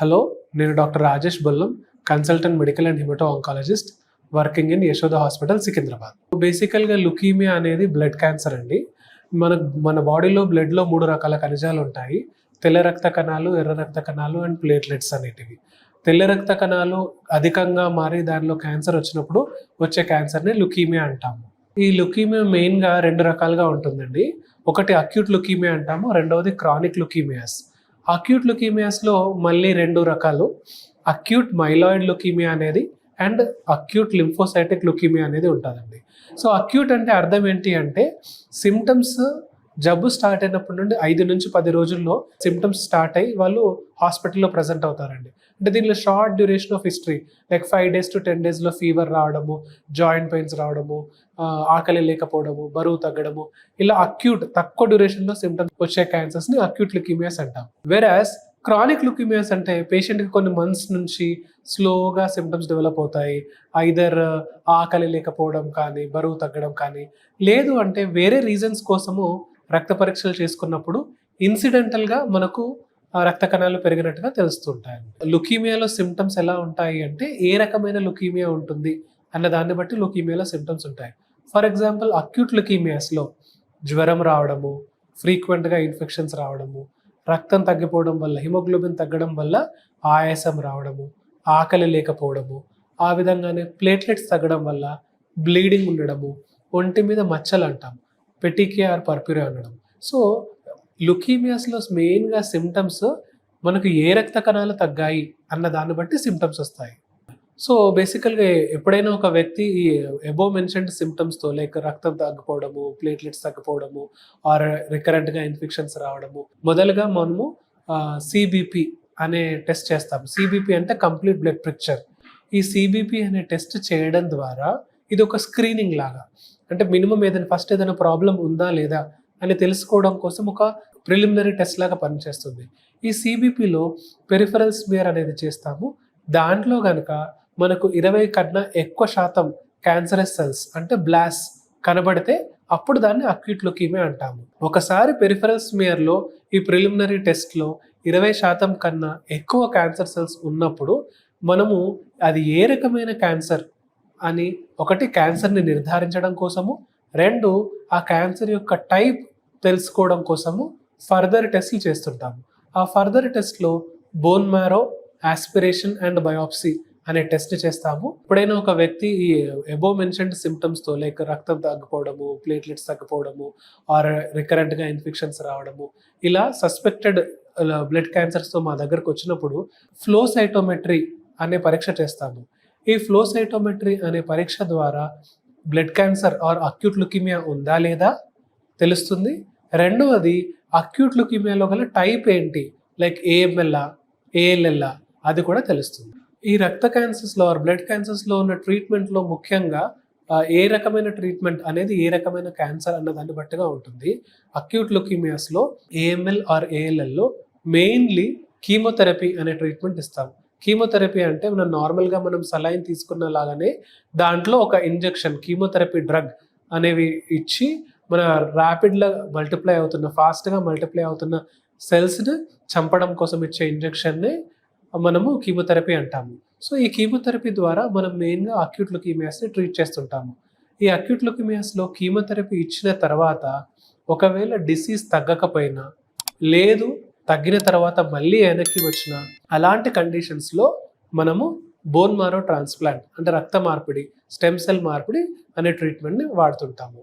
Hello, నేను doctor Rajesh Bollam, consultant medical and hemato oncologist working in Yashoda hospital Secunderabad. బేసికల్గా leukaemia అనేది blood cancer అండి. మన బాడీలో బ్లడ్లో 3 రకాల కణజాలు ఉంటాయి. తెల్ల రక్త కణాలు, ఎర్ర రక్త కణాలు అండ్ ప్లేట్లెట్స్ అనేటివి. తెల్ల రక్త కణాలు అధికంగా మారి దానిలో క్యాన్సర్ వచ్చినప్పుడు వచ్చే క్యాన్సర్ని లుకీమియా అంటాము. ఈ లుకీమియా మెయిన్గా 2 రకాలుగా ఉంటుందండి. ఒకటి అక్యూట్ లుకీమియా అంటాము, రెండవది క్రానిక్ లుకీమియాస్. అక్యూట్ లుకీమియాస్లో మళ్ళీ 2 రకాలు, అక్యూట్ మైలాయిడ్ లుకీమియా అనేది అండ్ అక్యూట్ లింఫోసైటిక్ లుకీమియా అనేది ఉంటుందండి. సో అక్యూట్ అంటే అర్థం ఏంటి అంటే సిమ్టమ్స్ జబ్బు స్టార్ట్ అయినప్పటి నుండి 5 నుంచి 10 రోజుల్లో సిమ్టమ్స్ స్టార్ట్ అయ్యి వాళ్ళు హాస్పిటల్లో ప్రజెంట్ అవుతారండి. అంటే దీనిలో short duration of history, like 5 days to 10 daysలో ఫీవర్ రావడము, జాయింట్ పెయిన్స్ రావడము, ఆకలి లేకపోవడము, బరువు తగ్గడము, ఇలా అక్యూట్ తక్కువ డ్యూరేషన్లో సిమ్టమ్స్ వచ్చే క్యాన్సర్స్ని అక్యూట్ లుకీమియాస్ అంటాం. వెరాస్ క్రానిక్ లుకీమియాస్ అంటే పేషెంట్కి కొన్ని మంత్స్ నుంచి స్లోగా సిమ్టమ్స్ డెవలప్ అవుతాయి. ఐదర్ ఆకలి లేకపోవడం కానీ, బరువు తగ్గడం కానీ, లేదు అంటే వేరే రీజన్స్ కోసము రక్త పరీక్షలు చేసుకున్నప్పుడు ఇన్సిడెంటల్గా మనకు రక్త కణాలు పెరిగినట్టుగా తెలుస్తుంటాయి. లుకీమియాలో సిమ్టమ్స్ ఎలా ఉంటాయి అంటే ఏ రకమైన లుకీమియా ఉంటుంది అన్న దాన్ని బట్టి లుకీమియాలో సిమ్టమ్స్ ఉంటాయి. ఫర్ ఎగ్జాంపుల్ అక్యూట్ లుకీమియాస్లో జ్వరం రావడము, ఫ్రీక్వెంట్గా ఇన్ఫెక్షన్స్ రావడము, రక్తం తగ్గిపోవడం వల్ల, హిమోగ్లోబిన్ తగ్గడం వల్ల ఆయాసం రావడము, ఆకలి లేకపోవడము, ఆ విధంగానే ప్లేట్లెట్స్ తగ్గడం వల్ల బ్లీడింగ్ ఉండడము, ఒంటి మీద మచ్చలు అంటాం, పెటికియా ఆర్ పర్ప్యూరియా అనడం. సో లుకీమియాస్లో మెయిన్గా సిమ్టమ్స్ మనకు ఏ రక్త కణాలు తగ్గాయి అన్న దాన్ని బట్టి సిమ్టమ్స్ వస్తాయి. సో బేసికల్గా ఎప్పుడైనా ఒక వ్యక్తి ఈ అబోవ్ మెన్షన్డ్ సిమ్టమ్స్తో లైక్ రక్తం తగ్గిపోవడము, ప్లేట్లెట్స్ తగ్గిపోవడము ఆర్ రికరెంట్గా ఇన్ఫెక్షన్స్ రావడము, మొదలుగా మనము సిబిపి అనే టెస్ట్ చేస్తాం. సిబిపి అంటే కంప్లీట్ బ్లడ్ పిక్చర్. ఈ సిబిపి అనే టెస్ట్ చేయడం ద్వారా ఇది ఒక స్క్రీనింగ్ లాగా, అంటే మినిమం ఏదైనా ప్రాబ్లం ఉందా లేదా అని తెలుసుకోవడం కోసం ఒక ప్రిలిమినరీ టెస్ట్ లాగా పనిచేస్తుంది. ఈ సిబిపిలో పెరిఫెరల్ స్మియర్ అనేది చేస్తాము. దాంట్లో కనుక మనకు 20 కన్నా ఎక్కువ శాతం క్యాన్సరస్ సెల్స్ అంటే బ్లాస్ కనబడితే అప్పుడు దాన్ని అక్యూట్ లుకీమియా అంటాము. ఒకసారి పెరిఫెరల్ స్మియర్లో ఈ ప్రిలిమినరీ టెస్ట్లో 20% కన్నా ఎక్కువ క్యాన్సర్ సెల్స్ ఉన్నప్పుడు మనము అది ఏ రకమైన క్యాన్సర్ అని ఒకటి క్యాన్సర్ని నిర్ధారించడం కోసము, 2 ఆ క్యాన్సర్ యొక్క టైప్ తెలుసుకోవడం కోసము ఫర్దర్ టెస్ట్లు చేస్తుంటాము. ఆ ఫర్దర్ టెస్ట్లో bone marrow, aspiration and biopsy అనే టెస్ట్ చేస్తాము. ఎప్పుడైనా ఒక వ్యక్తి ఈ అబోవ్ మెన్షన్డ్ సిమ్టమ్స్తో లైక్ రక్తం తగ్గిపోవడము, ప్లేట్లెట్స్ తగ్గిపోవడము ఆర్ రికరెంట్గా ఇన్ఫెక్షన్స్ రావడము, ఇలా సస్పెక్టెడ్ బ్లడ్ క్యాన్సర్స్తో మా దగ్గరకు వచ్చినప్పుడు ఫ్లో సైటోమెట్రీ అనే పరీక్ష చేస్తాము. ఈ ఫ్లో సైటోమెట్రీ అనే పరీక్ష ద్వారా blood cancer are acute leukaemia ఉందా లేదా తెలుస్తుంది. రెండవది అక్యూట్ లుకీమియాలో గల టైప్ ఏంటి, లైక్ ఏఎంఎల్ఆ, ఏఎల్ఎల్ఆ, అది కూడా తెలుస్తుంది. ఈ రక్త క్యాన్సర్స్లో ఆర్ బ్లడ్ క్యాన్సర్స్లో ఉన్న ట్రీట్మెంట్లో ముఖ్యంగా ఏ రకమైన ట్రీట్మెంట్ అనేది ఏ రకమైన క్యాన్సర్ అన్న దాన్ని బట్టిగా ఉంటుంది. అక్యూట్ లుకీమియాస్లో ఏఎంఎల్ ఆర్ ఏఎల్ఎల్లో మెయిన్లీ కీమోథెరపీ అనే ట్రీట్మెంట్ ఇస్తాం. కీమోథెరపీ అంటే మనం సలైన్ తీసుకున్న లాగానే దాంట్లో ఒక ఇంజెక్షన్ కీమోథెరపీ డ్రగ్ అనేవి ఇచ్చి మన ర్యాపిడ్గా ఫాస్ట్గా మల్టిప్లై అవుతున్న సెల్స్ని చంపడం కోసం ఇచ్చే ఇంజెక్షన్ని మనము కీమోథెరపీ అంటాము. సో ఈ కీమోథెరపీ ద్వారా మనం మెయిన్గా అక్యూట్ లుకీమియాస్ని ట్రీట్ చేస్తుంటాము. ఈ అక్యూట్ లుకీమియాస్లో కీమోథెరపీ ఇచ్చిన తర్వాత ఒకవేళ డిసీజ్ తగ్గకపోయినా, లేదు తగ్గిన తర్వాత మళ్ళీ వెనక్కి వచ్చిన అలాంటి కండిషన్స్లో మనము బోన్ మారో ట్రాన్స్ప్లాంట్ అంటే రక్త మార్పిడి, స్టెమ్ సెల్ మార్పిడి అనే ట్రీట్మెంట్ని వాడుతుంటాము.